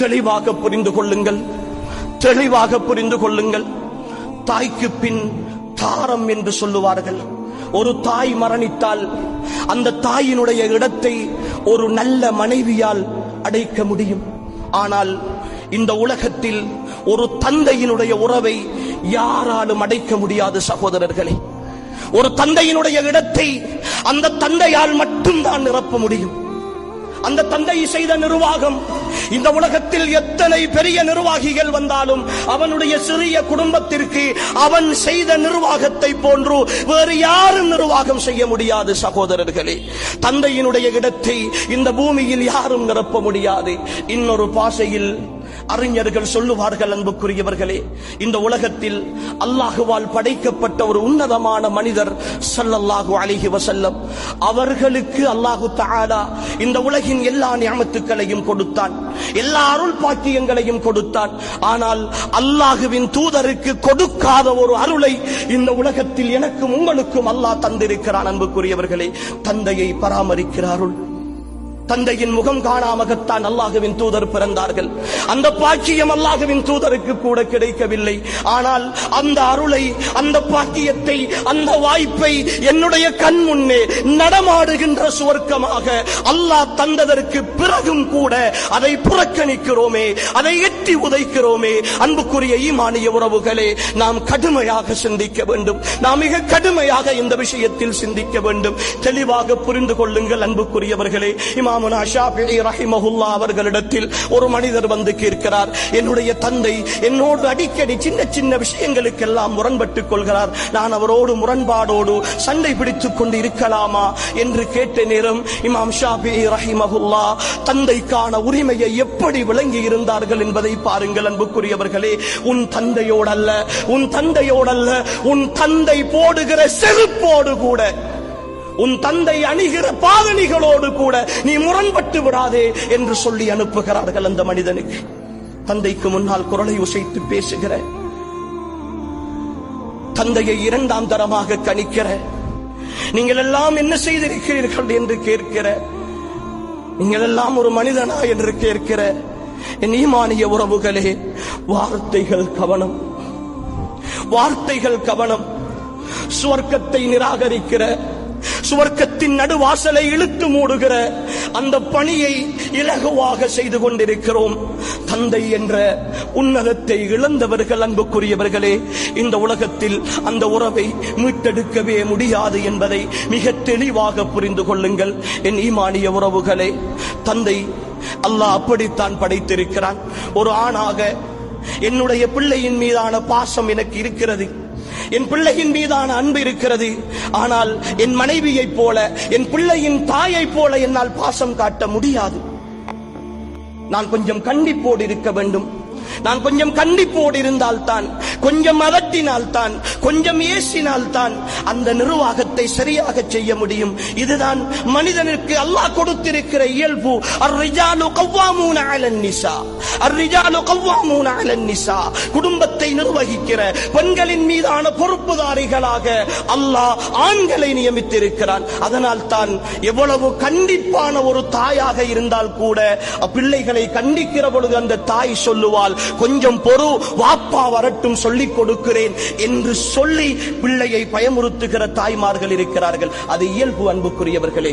தெளிவாக புரிந்து கொள்ளுங்கள், தெளிவாக புரிந்து கொள்ளுங்கள். தாய்க்கு பின் தாரம் என்று சொல்லுவார்கள். ஒரு தாய் மரணித்தால் அந்த தாயினுடைய இடத்தை ஒரு நல்ல மனைவியால் அடைக்க முடியும். ஆனால் இந்த உலகத்தில் ஒரு தந்தையினுடைய உறவை யாராலும் அடைக்க முடியாது சகோதரர்களே. ஒரு தந்தையினுடைய இடத்தை அந்த தந்தையால் மட்டும்தான் நிரப்ப முடியும். அந்த தந்தை செய்த நிர்வாகம், இந்த உலகத்தில் எத்தனை பெரிய நிர்வாகிகள் வந்தாலும் அவனுடைய சிறிய குடும்பத்திற்கு அவன் செய்த நிர்வாகத்தை போன்று வேறு யாரும் நிர்வாகம் செய்ய முடியாது சகோதரர்களே. தந்தையினுடைய இடத்தை இந்த பூமியில் யாரும் நிரப்ப முடியாது. இன்னொரு பாஷையில் அறிஞர்கள் சொல்லுவார்கள், அன்புக்குரியவர்களே, இந்த உலகத்தில் அல்லாஹுவால் படைக்கப்பட்ட ஒரு உன்னதமான மனிதர் ஸல்லல்லாஹு அலைஹி வஸல்லம் அவர்களுக்கு அல்லாஹு தஆலா இந்த உலகின் எல்லா நியமத்துக்களையும் கொடுத்தான், எல்லா அருள் பாக்கியங்களையும் கொடுத்தான். ஆனால் அல்லாஹுவின் தூதருக்கு கொடுக்காத ஒரு அருளை இந்த உலகத்தில் எனக்கும் உங்களுக்கும் அல்லாஹ் தந்திருக்கிறான். அன்புக்குரியவர்களே, தந்தையை பராமரிக்கிற அருள். தந்தையின் முகம் காணாமகத்தான் அல்லாஹுவின் தூதர் பிறந்தார்கள். அந்த பாக்கியம் அல்லாஹுவின் தூதருக்கு கூட கிடைக்கவில்லை. ஆனால் அந்த அருளை, அந்த பாக்கியத்தை, அந்த வாய்ப்பை என்னுடைய கண் முன்னே நடமாடுகின்ற சுவர்க்கமாக அல்லாஹ் தந்ததற்கு பிறகும் கூட அதை புறக்கணிக்கிறோமே, அதை எட்டி உதைக்கிறோமே. அன்புக்குரிய ஈமானிய உறவுகளே, நாம் கடுமையாக சிந்திக்க வேண்டும். நாம் மிக கடுமையாக இந்த விஷயத்தில் சிந்திக்க வேண்டும். தெளிவாக புரிந்து கொள்ளுங்கள் அன்புக்குரியவர்களே. இமாம் ஷாஃபிஈ ரஹிமஹுல்லாஹ் அவர்களிடத்தில் ஒரு மனிதர் வந்து கேட்கிறார், என்னுடைய தந்தை என்னோடு அடிக்கடி சின்ன சின்ன விஷயங்களுக்கெல்லாம் முரண்பட்டுக் கொள்கிறார், நான் அவரோடு முரண்பாடோடு சண்டை பிடித்துக் கொண்டு இருக்கலாமா என்று கேட்ட நேரம் இமாம் ஷாஃபிஈ ரஹிமஹுல்லாஹ் தந்தைக்கான உரிமையை எப்படி விளங்கி இருந்தார்கள் என்பதை பாருங்கள் அன்புக்குரியவர்களே. உன் தந்தையோடல்ல, உன் தந்தையோடல்ல, உன் தந்தை போடுகிற செருப்போடு கூட, உன் தந்தை அணிகிற பாதணிகளோடு கூட நீ முரண்பட்டு விடாதே என்று சொல்லி அனுப்புகிறார்கள் அந்த மனிதனுக்கு. தந்தைக்கு முன்னால் குரலை உசைத்து பேசுகிற, தந்தையை இரண்டாம் தரமாக கணிக்கிற, நீங்கள் எல்லாம் என்ன செய்திருக்கிறீர்கள் என்று கேட்கிற, நீங்கள் எல்லாம் ஒரு மனிதனா என்று கேட்கிற என் ஈமானிய உறவுகளே, வார்த்தைகள் கவனம், வார்த்தைகள் கவனம். சுவர்க்கத்தை நிராகரிக்கிற, சுவர்க்கத்தின் நடுவாசலை இழுத்து மூடுகிற அந்த பணியை இலகுவாக செய்து கொண்டிருக்கிறோம். தந்தை என்ற உன்னதத்தை இழந்தவர்கள் அன்புக்குரியவர்களே, இந்த உலகத்தில் அந்த உறவை மீட்டெடுக்கவே முடியாது என்பதை மிக தெளிவாக புரிந்து கொள்ளுங்கள் என் ஈமானிய உறவுகளே. தந்தை அல்லாஹ் அப்படித்தான் படைத்திருக்கிறான். ஒரு ஆணாக என்னுடைய பிள்ளையின் மீதான பாசம் எனக்கு இருக்கிறது, என் பிள்ளையின் மீதான அன்பு இருக்கிறது. ஆனால் என் மனைவியைப் போல, என் பிள்ளையின் தாயைப் போல என்னால் பாசம் காட்ட முடியாது. நான் கொஞ்சம் கண்டிப்போடு இருக்க வேண்டும். நான் கொஞ்சம் கண்டிப்போடு இருந்தால்தான், கொஞ்சம் அதட்டினால்தான், கொஞ்சம் ஏசினால்தான் அந்த நிர்வாகத்தை சரியாக செய்ய முடியும். இதுதான் மனிதனுக்கு அல்லாஹ் கொடுத்திருக்கிற இயல்பு. அர்ரிஜாலு கவ்வாமூன அலன் நிஸா, அர்ரிஜாலு கவ்வாமூன அலன் நிஸா. குடும்பத்தை நிர்வகிக்கிற பெண்களின் மீதான பொறுப்புதாரிகளாக அல்லாஹ் ஆண்களை நியமித்திருக்கிறான். அதனால் தான் எவ்வளவு கண்டிப்பான ஒரு தாயாக இருந்தால் கூட பிள்ளைகளை கண்டிக்கிற பொழுது அந்த தாய் சொல்லுவாள், கொஞ்சம் பொறு, வாப்பா வரட்டும் சொல்லிக் கொடுக்கிறேன் என்று சொல்லி பிள்ளையை பயமுறுத்துகிற தாய்மார்கள் இருக்கிறார்கள். அது இயல்பு அன்புக்குரியவர்களே.